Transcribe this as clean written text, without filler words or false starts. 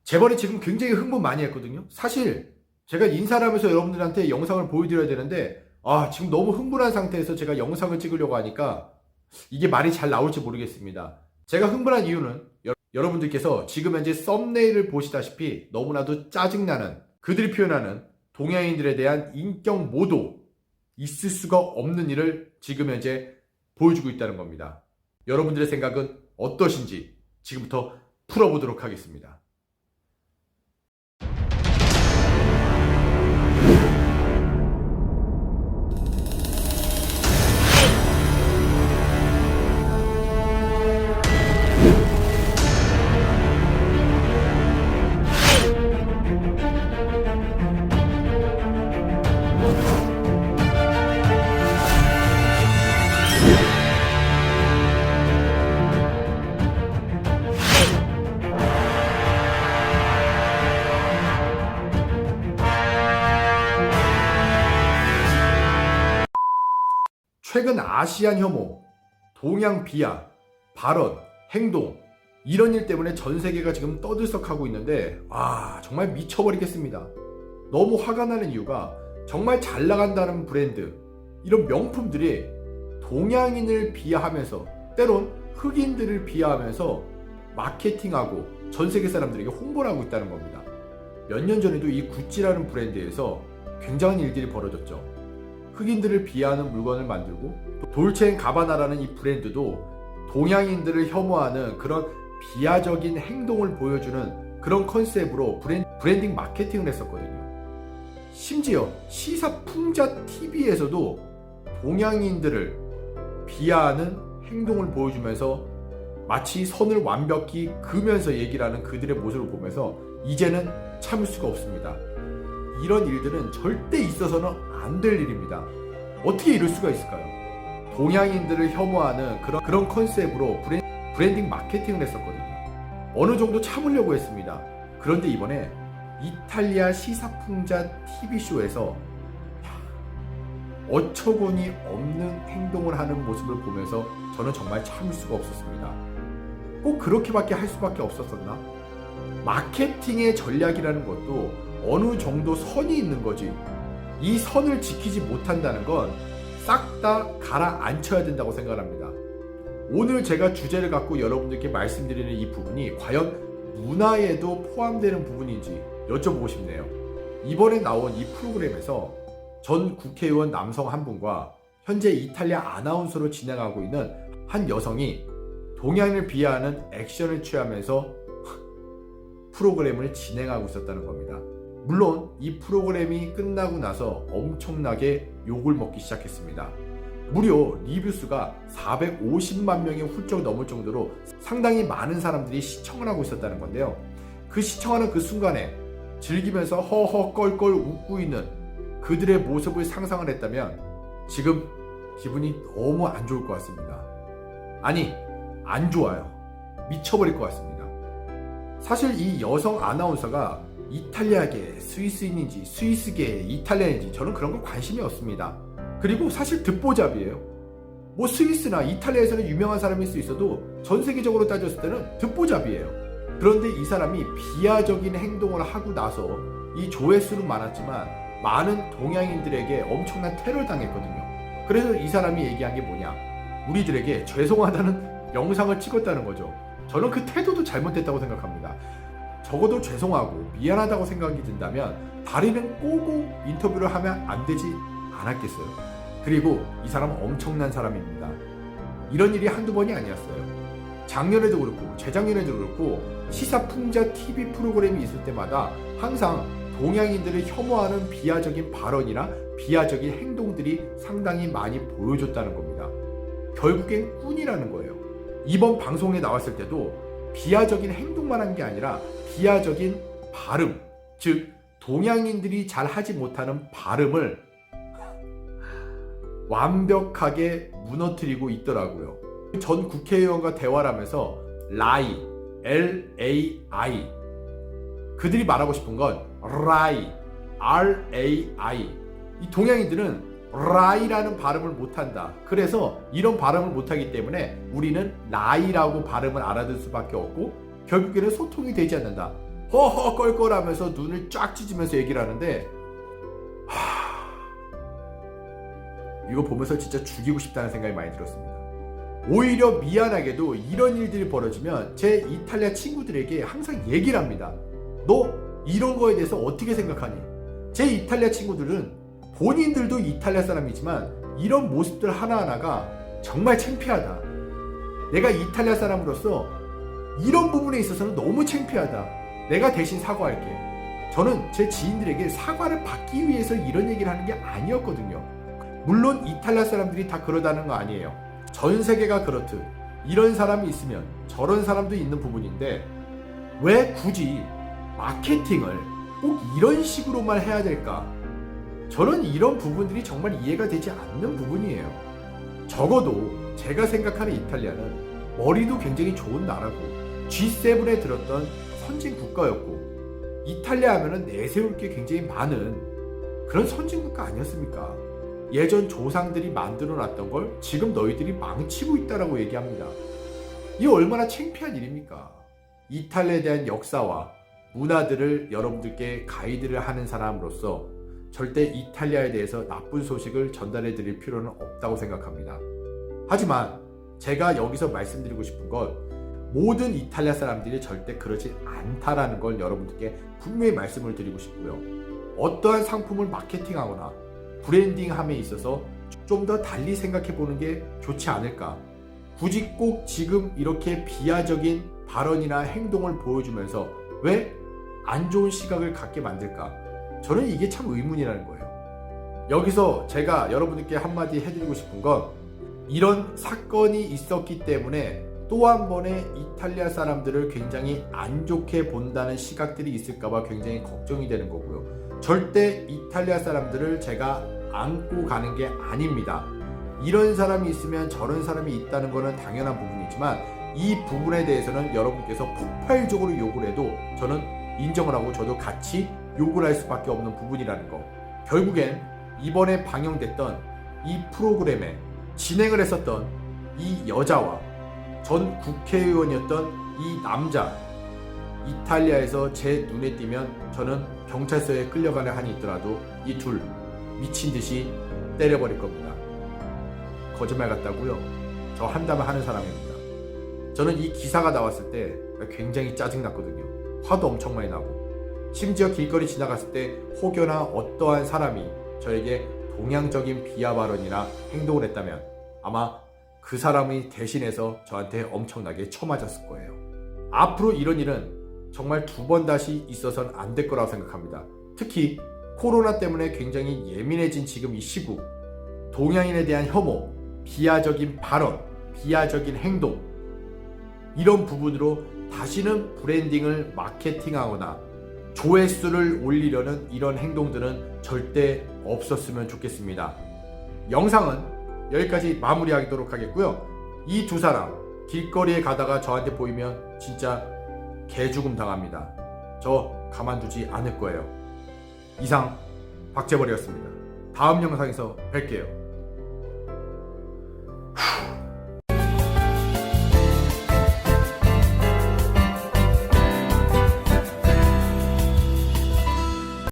재벌이 지금 굉장히 흥분 많이 했거든요. 사실 제가 인사를 하면서 여러분들한테 영상을 보여드려야 되는데 지금 너무 흥분한 상태에서 제가 영상을 찍으려고 하니까 이게 말이 잘 나올지 모르겠습니다. 제가 흥분한 이유는 여러분들께서 지금 현재 썸네일을 보시다시피 너무나도 짜증나는, 그들이 표현하는 동양인들에 대한 인격 모독, 있을 수가 없는 일을 지금 현재 보여주고 있다는 겁니다. 여러분들의 생각은 어떠신지 지금부터 풀어보도록 하겠습니다. 최근 아시안 혐오, 동양 비하, 발언, 행동, 이런 일 때문에 전 세계가 지금 떠들썩하고 있는데 정말 미쳐버리겠습니다. 너무 화가 나는 이유가 정말 잘 나간다는 브랜드, 이런 명품들이 동양인을 비하하면서, 때론 흑인들을 비하하면서 마케팅하고 전 세계 사람들에게 홍보를 하고 있다는 겁니다. 몇 년 전에도 이 구찌라는 브랜드에서 굉장한 일들이 벌어졌죠. 흑인들을 비하하는 물건을 만들고, 돌체앤가바나라는 이 브랜드도 동양인들을 혐오하는 그런 비하적인 행동을 보여주는 그런 컨셉으로 브랜딩 마케팅을 했었거든요. 심지어 시사풍자 TV에서도 동양인들을 비하하는 행동을 보여주면서 마치 선을 완벽히 그으면서 얘기를 하는 그들의 모습을 보면서 이제는 참을 수가 없습니다. 이런 일들은 절대 있어서는 안 될 일입니다. 어떻게 이럴 수가 있을까요? 동양인들을 혐오하는 그런 컨셉으로 브랜딩 마케팅을 했었거든요. 어느 정도 참으려고 했습니다. 그런데 이번에 이탈리아 시사풍자 TV쇼에서 어처구니 없는 행동을 하는 모습을 보면서 저는 정말 참을 수가 없었습니다. 꼭 그렇게밖에 할 수밖에 없었었나? 마케팅의 전략이라는 것도 어느 정도 선이 있는 거지. 이 선을 지키지 못한다는 건 싹 다 가라앉혀야 된다고 생각합니다. 오늘 제가 주제를 갖고 여러분들께 말씀드리는 이 부분이 과연 문화에도 포함되는 부분인지 여쭤보고 싶네요. 이번에 나온 이 프로그램에서 전 국회의원 남성 한 분과 현재 이탈리아 아나운서로 진행하고 있는 한 여성이 동양을 비하하는 액션을 취하면서 프로그램을 진행하고 있었다는 겁니다. 물론 이 프로그램이 끝나고 나서 엄청나게 욕을 먹기 시작했습니다. 무려 리뷰수가 450만 명이 훌쩍 넘을 정도로 상당히 많은 사람들이 시청을 하고 있었다는 건데요. 그 시청하는 그 순간에 즐기면서 허허 껄껄 웃고 있는 그들의 모습을 상상을 했다면 지금 기분이 너무 안 좋을 것 같습니다. 아니, 안 좋아요. 미쳐버릴 것 같습니다. 사실 이 여성 아나운서가 이탈리아계 스위스인인지 스위스계 이탈리아인지 저는 그런 거 관심이 없습니다. 그리고 사실 듣보잡이에요. 뭐 스위스나 이탈리아에서는 유명한 사람일 수 있어도 전 세계적으로 따졌을 때는 듣보잡이에요. 그런데 이 사람이 비하적인 행동을 하고 나서 이 조회수는 많았지만 많은 동양인들에게 엄청난 테러를 당했거든요. 그래서 이 사람이 얘기한 게 뭐냐, 우리들에게 죄송하다는 영상을 찍었다는 거죠. 저는 그 태도도 잘못됐다고 생각합니다. 적어도 죄송하고 미안하다고 생각이 든다면 다리는 꼬고 인터뷰를 하면 안 되지 않았겠어요. 그리고 이 사람은 엄청난 사람입니다. 이런 일이 한두 번이 아니었어요. 작년에도 그렇고 재작년에도 그렇고 시사풍자 TV 프로그램이 있을 때마다 항상 동양인들을 혐오하는 비하적인 발언이나 비하적인 행동들이 상당히 많이 보여줬다는 겁니다. 결국엔 꾼이라는 거예요. 이번 방송에 나왔을 때도 비하적인 행동만 한 게 아니라 비하적인 발음, 즉 동양인들이 잘 하지 못하는 발음을 완벽하게 무너뜨리고 있더라고요. 전 국회의원과 대화를 하면서 라이, L-A-I, 그들이 말하고 싶은 건 라이, R-A-I. 이 동양인들은 라이라는 발음을 못한다. 그래서 이런 발음을 못하기 때문에 우리는 라이라고 발음을 알아들 수밖에 없고 결국에는 소통이 되지 않는다. 허허 껄껄하면서 눈을 쫙 찢으면서 얘기를 하는데 이거 보면서 진짜 죽이고 싶다는 생각이 많이 들었습니다. 오히려 미안하게도 이런 일들이 벌어지면 제 이탈리아 친구들에게 항상 얘기를 합니다. 너 이런 거에 대해서 어떻게 생각하니? 제 이탈리아 친구들은 본인들도 이탈리아 사람이지만 이런 모습들 하나하나가 정말 창피하다. 내가 이탈리아 사람으로서 이런 부분에 있어서는 너무 창피하다. 내가 대신 사과할게. 저는 제 지인들에게 사과를 받기 위해서 이런 얘기를 하는 게 아니었거든요. 물론 이탈리아 사람들이 다 그러다는 거 아니에요. 전 세계가 그렇듯 이런 사람이 있으면 저런 사람도 있는 부분인데 왜 굳이 마케팅을 꼭 이런 식으로만 해야 될까? 저는 이런 부분들이 정말 이해가 되지 않는 부분이에요. 적어도 제가 생각하는 이탈리아는 머리도 굉장히 좋은 나라고 G7에 들었던 선진 국가였고 이탈리아 하면은 내세울 게 굉장히 많은 그런 선진 국가 아니었습니까? 예전 조상들이 만들어 놨던 걸 지금 너희들이 망치고 있다라고 얘기합니다. 이게 얼마나 창피한 일입니까? 이탈리아에 대한 역사와 문화들을 여러분들께 가이드를 하는 사람으로서 절대 이탈리아에 대해서 나쁜 소식을 전달해 드릴 필요는 없다고 생각합니다. 하지만 제가 여기서 말씀드리고 싶은 건 모든 이탈리아 사람들이 절대 그러지 않다라는 걸 여러분들께 분명히 말씀을 드리고 싶고요. 어떠한 상품을 마케팅하거나 브랜딩함에 있어서 좀 더 달리 생각해 보는 게 좋지 않을까. 굳이 꼭 지금 이렇게 비하적인 발언이나 행동을 보여주면서 왜 안 좋은 시각을 갖게 만들까? 저는 이게 참 의문이라는 거예요. 여기서 제가 여러분들께 한마디 해드리고 싶은 건 이런 사건이 있었기 때문에 또 한 번의 이탈리아 사람들을 굉장히 안 좋게 본다는 시각들이 있을까봐 굉장히 걱정이 되는 거고요. 절대 이탈리아 사람들을 제가 안고 가는 게 아닙니다. 이런 사람이 있으면 저런 사람이 있다는 거는 당연한 부분이지만 이 부분에 대해서는 여러분께서 폭발적으로 욕을 해도 저는 인정을 하고 저도 같이 욕을 할 수밖에 없는 부분이라는 거. 결국엔 이번에 방영됐던 이 프로그램에 진행을 했었던 이 여자와 전 국회의원이었던 이 남자, 이탈리아에서 제 눈에 띄면 저는 경찰서에 끌려가는 한이 있더라도 이 둘 미친 듯이 때려버릴 겁니다. 거짓말 같다고요? 저 한다면 하는 사람입니다. 저는 이 기사가 나왔을 때 굉장히 짜증났거든요. 화도 엄청 많이 나고 심지어 길거리 지나갔을 때 혹여나 어떠한 사람이 저에게 동양적인 비하 발언이나 행동을 했다면 아마 그 사람이 대신해서 저한테 엄청나게 쳐맞았을 거예요. 앞으로 이런 일은 정말 두 번 다시 있어서는 안 될 거라고 생각합니다. 특히 코로나 때문에 굉장히 예민해진 지금 이 시국, 동양인에 대한 혐오, 비하적인 발언, 비하적인 행동, 이런 부분으로 다시는 브랜딩을 마케팅하거나 조회수를 올리려는 이런 행동들은 절대 없었으면 좋겠습니다. 영상은 여기까지 마무리하도록 하겠고요. 이 두 사람 길거리에 가다가 저한테 보이면 진짜 개죽음 당합니다. 저 가만두지 않을 거예요. 이상 박재벌이었습니다. 다음 영상에서 뵐게요.